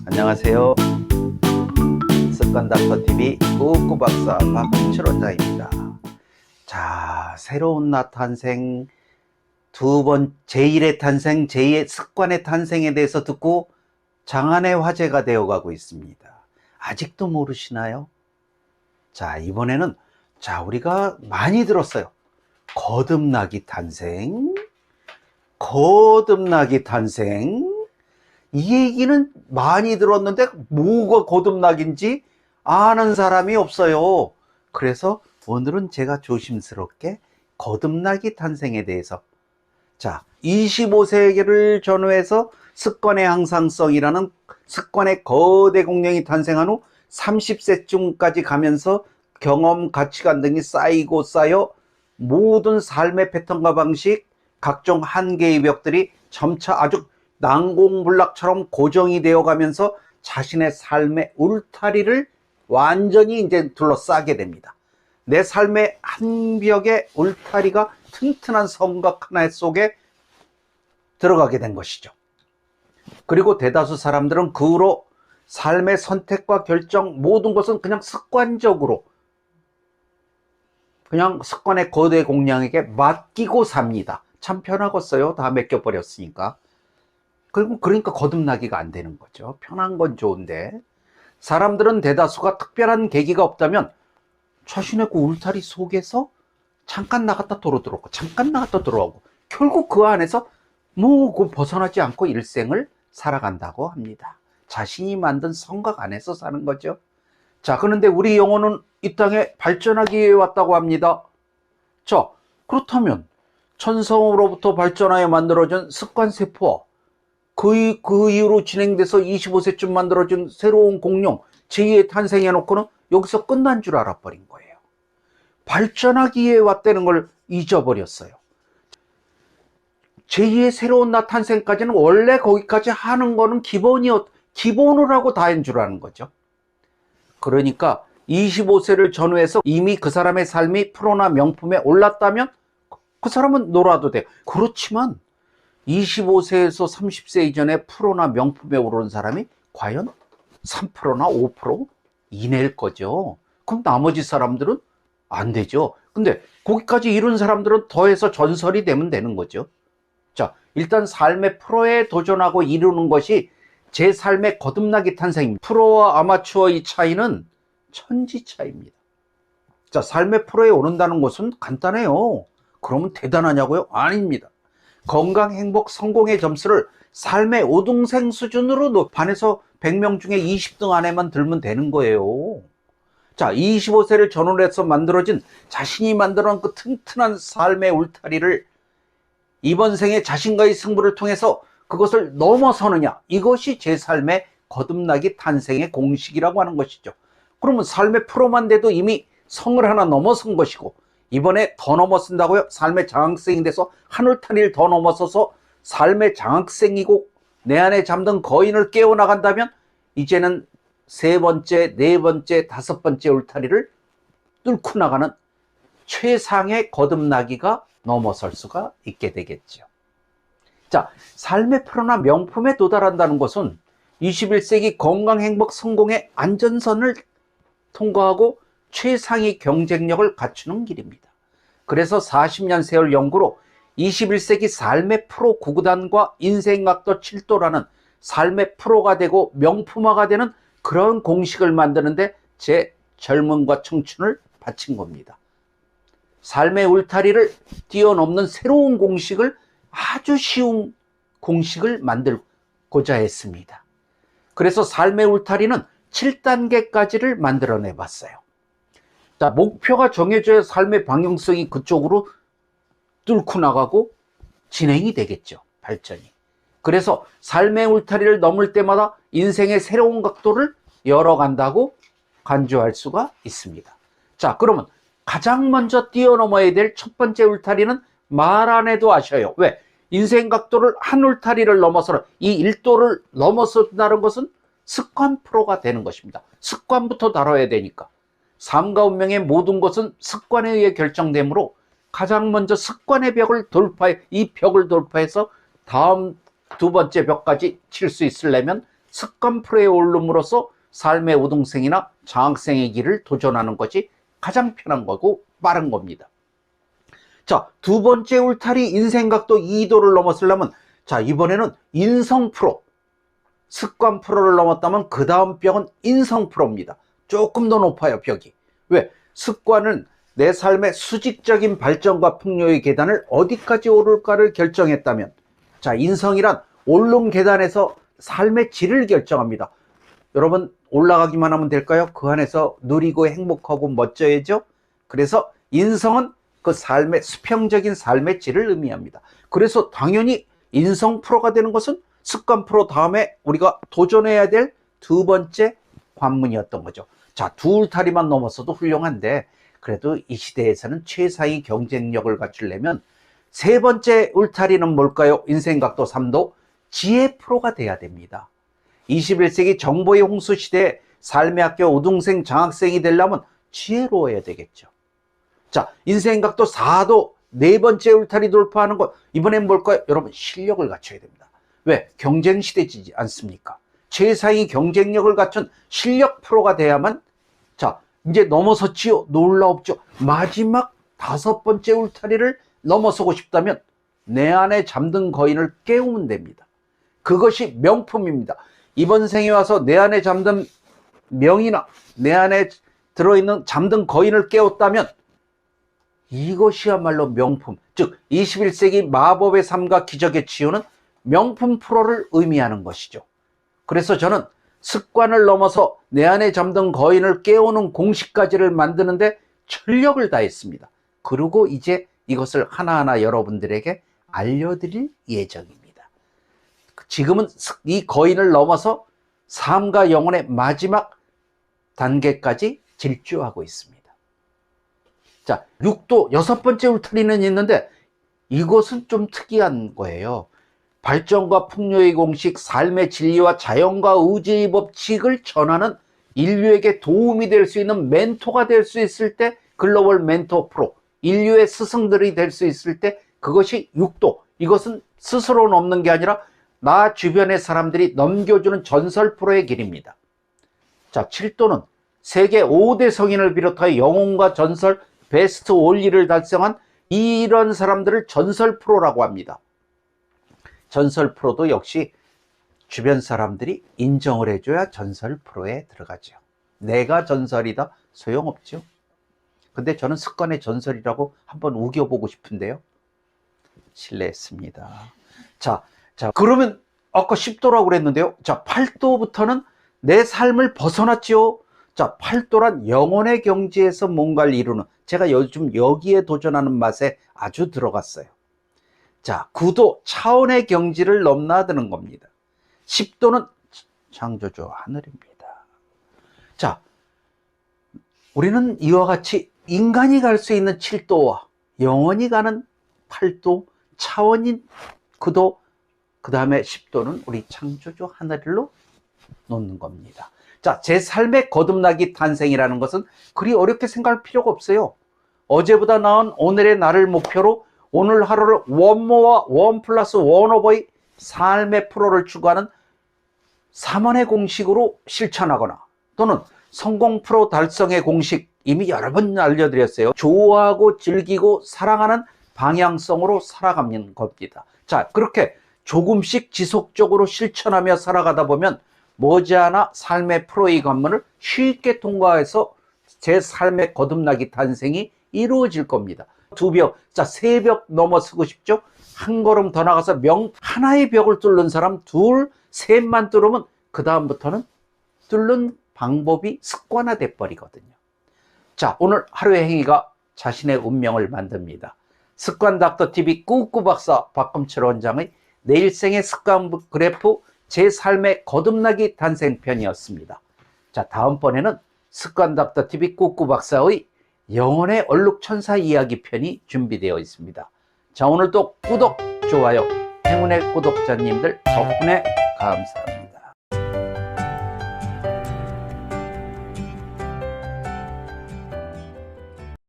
안녕하세요. 습관닥터TV 꾸꾸박사 박홍철 원장입니다. 자, 새로운 나 탄생, 제1의 탄생, 제2의 습관의 탄생에 대해서 듣고 장안의 화제가 되어가고 있습니다. 아직도 모르시나요? 자, 이번에는 우리가 많이 들었어요. 거듭나기 탄생, 거듭나기 탄생. 이 얘기는 많이 들었는데 뭐가 거듭나기인지 아는 사람이 없어요. 그래서 오늘은 제가 조심스럽게 거듭나기 탄생에 대해서 25세기를 전후해서 습관의 항상성이라는 습관의 거대 공룡이 탄생한 후 30세쯤까지 가면서 경험, 가치관 등이 쌓이고 쌓여 모든 삶의 패턴과 방식, 각종 한계의 벽들이 점차 아주 난공불락처럼 고정이 되어 가면서 자신의 삶의 울타리를 완전히 이제 둘러싸게 됩니다. 내 삶의 한 벽의 울타리가 튼튼한 성곽 하나 속에 들어가게 된 것이죠. 그리고 대다수 사람들은 그 후로 삶의 선택과 결정 모든 것은 그냥 습관적으로 그냥 습관의 거대 공룡에게 맡기고 삽니다. 참 편하겠어요. 다 맡겨버렸으니까. 그러니까 거듭나기가 안 되는 거죠. 편한 건 좋은데 사람들은 대다수가 특별한 계기가 없다면 자신의 그 울타리 속에서 잠깐 나갔다 들어오고 잠깐 나갔다 들어오고 결국 그 안에서 벗어나지 않고 일생을 살아간다고 합니다. 자신이 만든 성곽 안에서 사는 거죠. 그런데 우리 영혼은 이 땅에 발전하기 위해 왔다고 합니다. 그렇다면 천성으로부터 발전하여 만들어진 습관세포와 그 이후로 진행돼서 25세쯤 만들어진 새로운 공룡 제2의 탄생해놓고는 여기서 끝난 줄 알아버린 거예요. 발전하기 위해 왔다는 걸 잊어버렸어요. 제2의 새로운 나 탄생까지는 원래 거기까지 하는 거는 기본을 하고 다 한 줄 아는 거죠. 그러니까 25세를 전후해서 이미 그 사람의 삶이 프로나 명품에 올랐다면 그 사람은 놀아도 돼요. 그렇지만 25세에서 30세 이전에 프로나 명품에 오르는 사람이 과연 3%나 5% 이내일 거죠. 그럼 나머지 사람들은 안 되죠. 근데 거기까지 이룬 사람들은 더해서 전설이 되면 되는 거죠. 일단 삶의 프로에 도전하고 이루는 것이 제 삶의 거듭나기 탄생입니다. 프로와 아마추어의 차이는 천지 차이입니다. 삶의 프로에 오른다는 것은 간단해요. 그러면 대단하냐고요? 아닙니다. 건강, 행복, 성공의 점수를 삶의 5등생 수준으로 반에서 100명 중에 20등 안에만 들면 되는 거예요. 25세를 전후로 해서 만들어진 자신이 만들어낸 그 튼튼한 삶의 울타리를 이번 생에 자신과의 승부를 통해서 그것을 넘어서느냐, 이것이 제 삶의 거듭나기 탄생의 공식이라고 하는 것이죠. 그러면 삶의 프로만 돼도 이미 성을 하나 넘어선 것이고 이번에 더 넘어선다고요? 삶의 장학생이 돼서 한 울타리를 더 넘어서서 삶의 장학생이고 내 안에 잠든 거인을 깨워나간다면 이제는 세 번째, 네 번째, 다섯 번째 울타리를 뚫고 나가는 최상의 거듭나기가 넘어설 수가 있게 되겠죠. 삶의 프로나 명품에 도달한다는 것은 21세기 건강, 행복, 성공의 안전선을 통과하고 최상의 경쟁력을 갖추는 길입니다. 그래서 40년 세월 연구로 21세기 삶의 프로 구구단과 인생각도 7도라는 삶의 프로가 되고 명품화가 되는 그런 공식을 만드는데 제 젊음과 청춘을 바친 겁니다. 삶의 울타리를 뛰어넘는 새로운 공식을, 아주 쉬운 공식을 만들고자 했습니다. 그래서 삶의 울타리는 7단계까지를 만들어내 봤어요. 목표가 정해져야 삶의 방향성이 그쪽으로 뚫고 나가고 진행이 되겠죠. 발전이. 그래서 삶의 울타리를 넘을 때마다 인생의 새로운 각도를 열어간다고 간주할 수가 있습니다. 그러면 가장 먼저 뛰어넘어야 될 첫 번째 울타리는 말 안 해도 아셔요. 왜? 인생 각도를 한 울타리를 넘어서는 이 1도를 넘어선다는 것은 습관 프로가 되는 것입니다. 습관부터 다뤄야 되니까. 삶과 운명의 모든 것은 습관에 의해 결정되므로 가장 먼저 습관의 벽을 돌파해 이 벽을 돌파해서 다음 두 번째 벽까지 칠 수 있으려면 습관 프로에 오름으로써 삶의 우등생이나 장학생의 길을 도전하는 것이 가장 편한 거고 빠른 겁니다. 자, 두 번째 울타리 인생각도 2도를 넘었으려면, 자, 이번에는 인성 프로. 습관 프로를 넘었다면 그 다음 벽은 인성 프로입니다. 조금 더 높아요, 벽이. 왜? 습관은 내 삶의 수직적인 발전과 풍요의 계단을 어디까지 오를까를 결정했다면, 자, 인성이란 오른 계단에서 삶의 질을 결정합니다. 여러분, 올라가기만 하면 될까요? 그 안에서 누리고 행복하고 멋져야죠. 그래서 인성은 그 삶의 수평적인 삶의 질을 의미합니다. 그래서 당연히 인성 프로가 되는 것은 습관 프로 다음에 우리가 도전해야 될 두 번째 관문이었던 거죠. 자, 두 울타리만 넘었어도 훌륭한데, 그래도 이 시대에서는 최상의 경쟁력을 갖추려면 세 번째 울타리는 뭘까요? 인생각도 3도, 지혜 프로가 돼야 됩니다. 21세기 정보의 홍수 시대에 삶의 학교 우등생 장학생이 되려면 지혜로워야 되겠죠. 자, 인생각도 4도, 네 번째 울타리 돌파하는 것, 이번엔 뭘까요? 여러분, 실력을 갖춰야 됩니다. 왜? 경쟁 시대지 않습니까? 최상의 경쟁력을 갖춘 실력 프로가 돼야만, 자, 이제 넘어섰지요? 놀라웠죠? 마지막 5번째 울타리를 넘어서고 싶다면 내 안에 잠든 거인을 깨우면 됩니다. 그것이 명품입니다. 이번 생에 와서 내 안에 잠든 명이나 내 안에 들어있는 잠든 거인을 깨웠다면 이것이야말로 명품, 즉 21세기 마법의 삶과 기적의 치유는 명품 프로를 의미하는 것이죠. 그래서 저는 습관을 넘어서 내 안에 잠든 거인을 깨우는 공식까지를 만드는데 전력을 다했습니다. 그리고 이제 이것을 하나하나 여러분들에게 알려드릴 예정입니다. 지금은 이 거인을 넘어서 삶과 영혼의 마지막 단계까지 질주하고 있습니다. 자, 6도 여섯 번째 울타리는 있는데 이것은 좀 특이한 거예요. 발전과 풍요의 공식, 삶의 진리와 자연과 의지의 법칙을 전하는 인류에게 도움이 될 수 있는 멘토가 될 수 있을 때 글로벌 멘토 프로, 인류의 스승들이 될 수 있을 때 그것이 6도. 이것은 스스로 넘는 게 아니라 나 주변의 사람들이 넘겨주는 전설 프로의 길입니다. 자, 7도는 세계 5대 성인을 비롯하여 영혼과 전설, 베스트 올리를 달성한 이런 사람들을 전설 프로라고 합니다. 전설 프로도 역시 주변 사람들이 인정을 해줘야 전설 프로에 들어가죠. 내가 전설이다? 소용없죠. 근데 저는 습관의 전설이라고 한번 우겨보고 싶은데요. 실례했습니다. 자, 그러면 아까 10도라고 그랬는데요. 자, 8도부터는 내 삶을 벗어났지요. 자, 8도란 영혼의 경지에서 뭔가를 이루는, 제가 요즘 여기에 도전하는 맛에 아주 들어갔어요. 자, 9도 차원의 경지를 넘나드는 겁니다. 10도는 창조주 하늘입니다. 자, 우리는 이와 같이 인간이 갈 수 있는 7도와 영원히 가는 8도, 차원인 9도, 그 다음에 10도는 우리 창조주 하늘로 놓는 겁니다. 자, 제 삶의 거듭나기 탄생이라는 것은 그리 어렵게 생각할 필요가 없어요. 어제보다 나은 오늘의 나를 목표로 오늘 하루를 원모와 원 플러스 원 오버의 삶의 프로를 추구하는 3원의 공식으로 실천하거나, 또는 성공 프로 달성의 공식, 이미 여러 번 알려드렸어요. 좋아하고 즐기고 사랑하는 방향성으로 살아가는 겁니다. 자, 그렇게 조금씩 지속적으로 실천하며 살아가다 보면 머지않아 삶의 프로의 관문을 쉽게 통과해서 제 삶의 거듭나기 탄생이 이루어질 겁니다. 2벽, 자, 3벽 넘어서고 싶죠? 한 걸음 더 나가서 하나의 벽을 뚫는 사람, 둘, 셋만 뚫으면 그 다음부터는 뚫는 방법이 습관화돼 버리거든요. 자, 오늘 하루의 행위가 자신의 운명을 만듭니다. 습관닥터TV 꾸꾸 박사 박검철 원장의 내 일생의 습관 그래프 제 삶의 거듭나기 탄생편이었습니다. 자, 다음번에는 습관닥터TV 꾸꾸 박사의 영혼의 얼룩천사 이야기 편이 준비되어 있습니다. 자, 오늘도 구독, 좋아요, 행운의 구독자님들 덕분에 감사합니다.